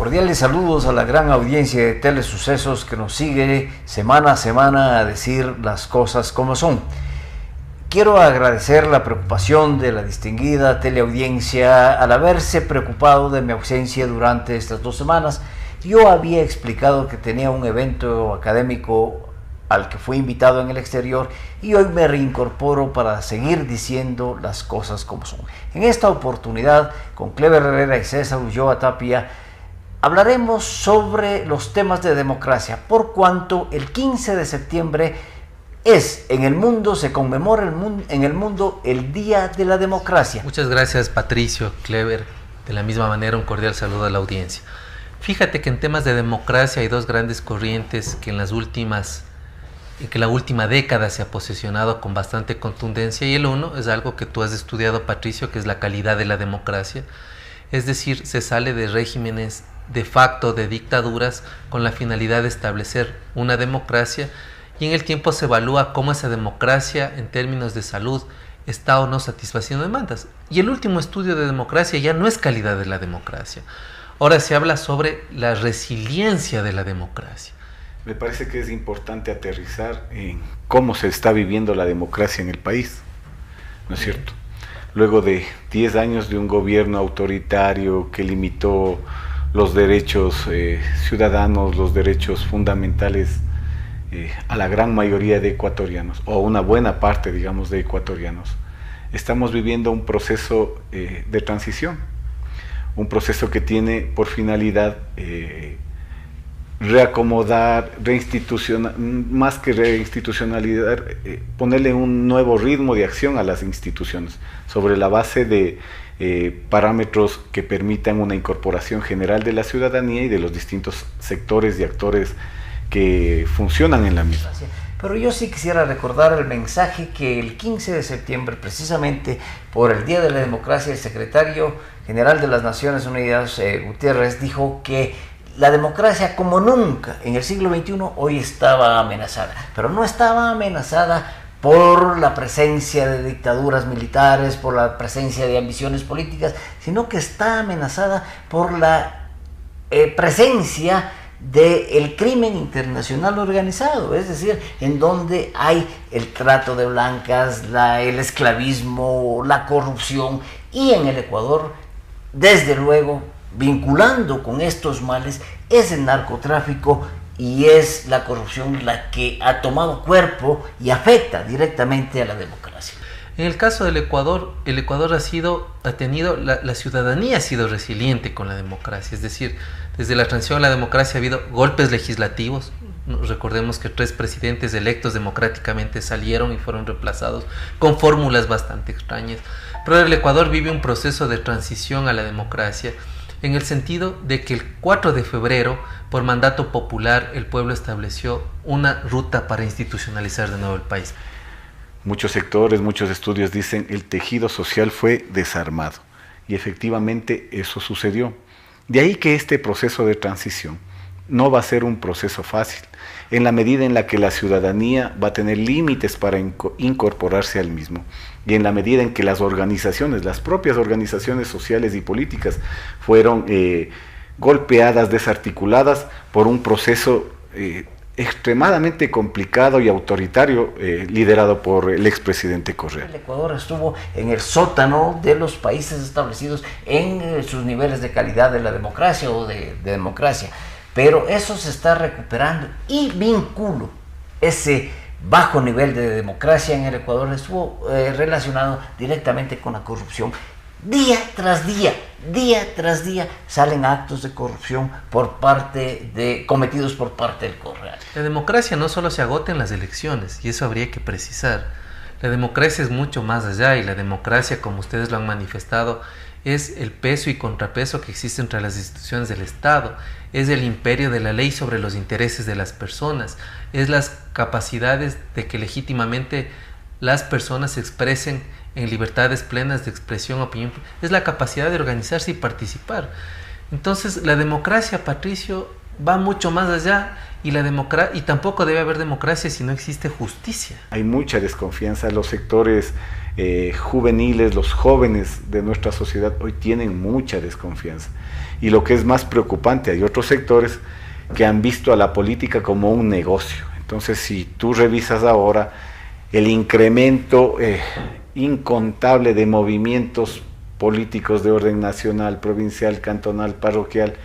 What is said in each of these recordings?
Cordiales saludos a la gran audiencia de Telesucesos que nos sigue semana a semana a decir las cosas como son. Quiero agradecer la preocupación de la distinguida teleaudiencia al haberse preocupado de mi ausencia durante estas 2 semanas. Yo había explicado que tenía un evento académico al que fui invitado en el exterior y hoy me reincorporo para seguir diciendo las cosas como son. En esta oportunidad, con Clever Herrera y César Ulloa Tapia, hablaremos sobre los temas de democracia, por cuanto el 15 de septiembre se conmemora en el mundo el Día de la Democracia. Muchas gracias, Patricio, Clever. De la misma manera, un cordial saludo a la audiencia. Fíjate que en temas de democracia hay 2 grandes corrientes que en la última década se ha posicionado con bastante contundencia, y el uno es algo que tú has estudiado, Patricio, que es la calidad de la democracia. Es decir, se sale de regímenes de facto, de dictaduras, con la finalidad de establecer una democracia, y en el tiempo se evalúa cómo esa democracia en términos de salud está o no satisfaciendo demandas. Y el último estudio de democracia ya no es calidad de la democracia. Ahora se habla sobre la resiliencia de la democracia. Me parece que es importante aterrizar en cómo se está viviendo la democracia en el país, ¿no es cierto? Luego de 10 años de un gobierno autoritario que limitó los derechos ciudadanos, los derechos fundamentales a la gran mayoría de ecuatorianos, o una buena parte, digamos, de ecuatorianos, estamos viviendo un proceso de transición, un proceso que tiene por finalidad reacomodar, más que reinstitucionalidad, ponerle un nuevo ritmo de acción a las instituciones, sobre la base de parámetros que permitan una incorporación general de la ciudadanía y de los distintos sectores y actores que funcionan en la misma. Pero yo sí quisiera recordar el mensaje que el 15 de septiembre, precisamente por el Día de la Democracia, el secretario general de las Naciones Unidas, Guterres, dijo que la democracia, como nunca en el siglo XXI, hoy estaba amenazada, pero no estaba amenazada por la presencia de dictaduras militares, por la presencia de ambiciones políticas, sino que está amenazada por la presencia del crimen internacional organizado, es decir, en donde hay el trato de blancas, el esclavismo, la corrupción, y en el Ecuador, desde luego, vinculando con estos males, es el narcotráfico y es la corrupción la que ha tomado cuerpo y afecta directamente a la democracia. En el caso del Ecuador, la ciudadanía ha sido resiliente con la democracia, es decir, desde la transición a la democracia ha habido golpes legislativos. Recordemos que 3 presidentes electos democráticamente salieron y fueron reemplazados con fórmulas bastante extrañas, pero el Ecuador vive un proceso de transición a la democracia, en el sentido de que el 4 de febrero, por mandato popular, el pueblo estableció una ruta para institucionalizar de nuevo el país. Muchos sectores, muchos estudios dicen el tejido social fue desarmado, y efectivamente eso sucedió. De ahí que este proceso de transición no va a ser un proceso fácil, en la medida en la que la ciudadanía va a tener límites para incorporarse al mismo, y en la medida en que las propias organizaciones sociales y políticas fueron golpeadas, desarticuladas por un proceso extremadamente complicado y autoritario liderado por el expresidente Correa. El Ecuador estuvo en el sótano de los países establecidos en sus niveles de calidad de la democracia o de democracia, pero eso se está recuperando, y vinculo ese bajo nivel de democracia en el Ecuador estuvo relacionado directamente con la corrupción. Día tras día salen actos de corrupción cometidos por parte del Correa. La democracia no solo se agota en las elecciones, y eso habría que precisar. La democracia es mucho más allá, y la democracia, como ustedes lo han manifestado, es el peso y contrapeso que existe entre las instituciones del Estado, es el imperio de la ley sobre los intereses de las personas, es las capacidades de que legítimamente las personas se expresen en libertades plenas de expresión, opinión, es la capacidad de organizarse y participar. Entonces, la democracia, Patricio, va mucho más allá, y tampoco debe haber democracia si no existe justicia. Hay mucha desconfianza. Los sectores juveniles, los jóvenes de nuestra sociedad hoy tienen mucha desconfianza. Y lo que es más preocupante, hay otros sectores que han visto a la política como un negocio. Entonces, si tú revisas ahora el incremento incontable de movimientos políticos de orden nacional, provincial, cantonal, parroquial,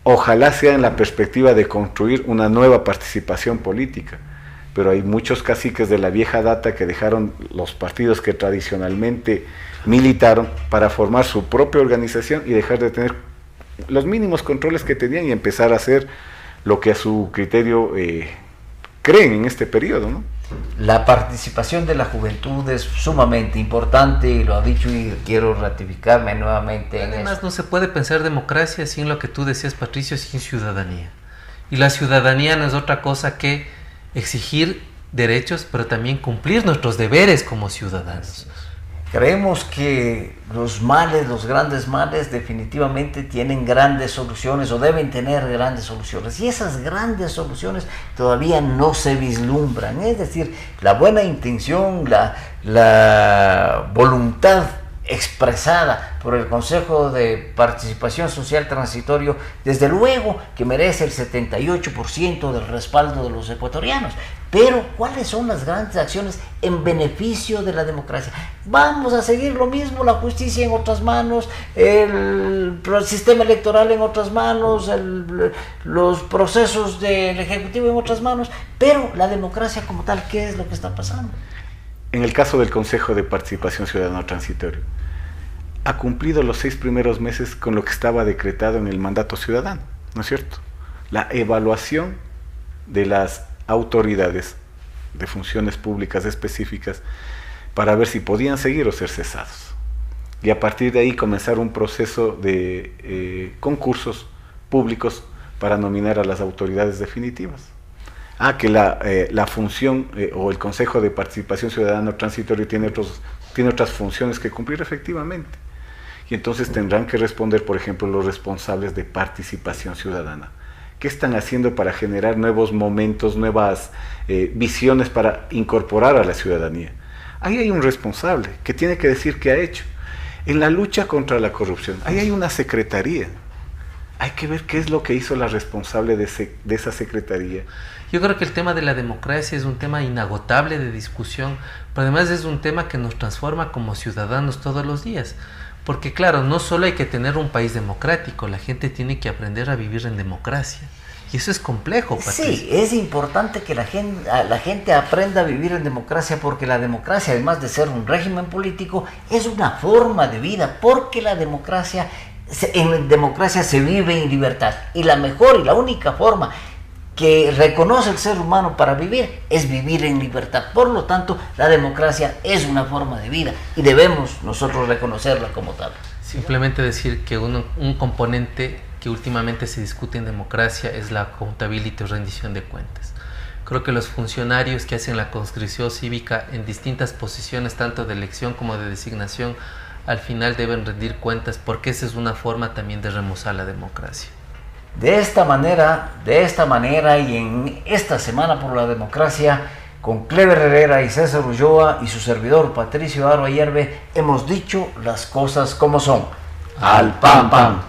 ojalá sea en la perspectiva de construir una nueva participación política, pero hay muchos caciques de la vieja data que dejaron los partidos que tradicionalmente militaron para formar su propia organización y dejar de tener los mínimos controles que tenían y empezar a hacer lo que a su criterio creen en este periodo, ¿no? La participación de la juventud es sumamente importante y lo ha dicho y quiero ratificarme nuevamente en Además, esto. no se puede pensar democracia sin lo que tú decías, Patricio, sin ciudadanía. Y la ciudadanía no es otra cosa que exigir derechos, pero también cumplir nuestros deberes como ciudadanos. Creemos que los males, los grandes males, definitivamente tienen grandes soluciones o deben tener grandes soluciones. Y esas grandes soluciones todavía no se vislumbran. Es decir, la buena intención, la voluntad expresada por el Consejo de Participación Social Transitorio, desde luego que merece el 78% del respaldo de los ecuatorianos. Pero, ¿cuáles son las grandes acciones en beneficio de la democracia? Vamos a seguir lo mismo, la justicia en otras manos, el sistema electoral en otras manos, los procesos del Ejecutivo en otras manos, pero la democracia como tal, ¿qué es lo que está pasando? En el caso del Consejo de Participación Ciudadana Transitorio, ha cumplido los 6 primeros meses con lo que estaba decretado en el mandato ciudadano, ¿no es cierto? La evaluación de las autoridades de funciones públicas específicas para ver si podían seguir o ser cesados. Y a partir de ahí comenzar un proceso de concursos públicos para nominar a las autoridades definitivas. Que la función o el Consejo de Participación Ciudadana Transitorio tiene otras funciones que cumplir efectivamente. Y entonces tendrán que responder, por ejemplo, los responsables de participación ciudadana. ¿Qué están haciendo para generar nuevos momentos, nuevas visiones para incorporar a la ciudadanía? Ahí hay un responsable que tiene que decir qué ha hecho. En la lucha contra la corrupción, ahí hay una secretaría. Hay que ver qué es lo que hizo la responsable de esa secretaría. Yo creo que el tema de la democracia es un tema inagotable de discusión, pero además es un tema que nos transforma como ciudadanos todos los días. Porque claro, no solo hay que tener un país democrático, la gente tiene que aprender a vivir en democracia. Y eso es complejo, Patricio. Sí, es importante que la gente aprenda a vivir en democracia, porque la democracia, además de ser un régimen político, es una forma de vida, porque en democracia se vive en libertad. Y la mejor y la única forma que reconoce el ser humano para vivir es vivir en libertad. Por lo tanto, la democracia es una forma de vida y debemos nosotros reconocerla como tal. Simplemente decir que un componente que últimamente se discute en democracia es la accountability o rendición de cuentas. Creo que los funcionarios que hacen la conscripción cívica en distintas posiciones, tanto de elección como de designación, al final deben rendir cuentas, porque esa es una forma también de remozar la democracia. De esta manera y en esta Semana por la Democracia, con Cleber Herrera y César Ulloa y su servidor Patricio Aro Ayerbe, hemos dicho las cosas como son. ¡Al pan pan!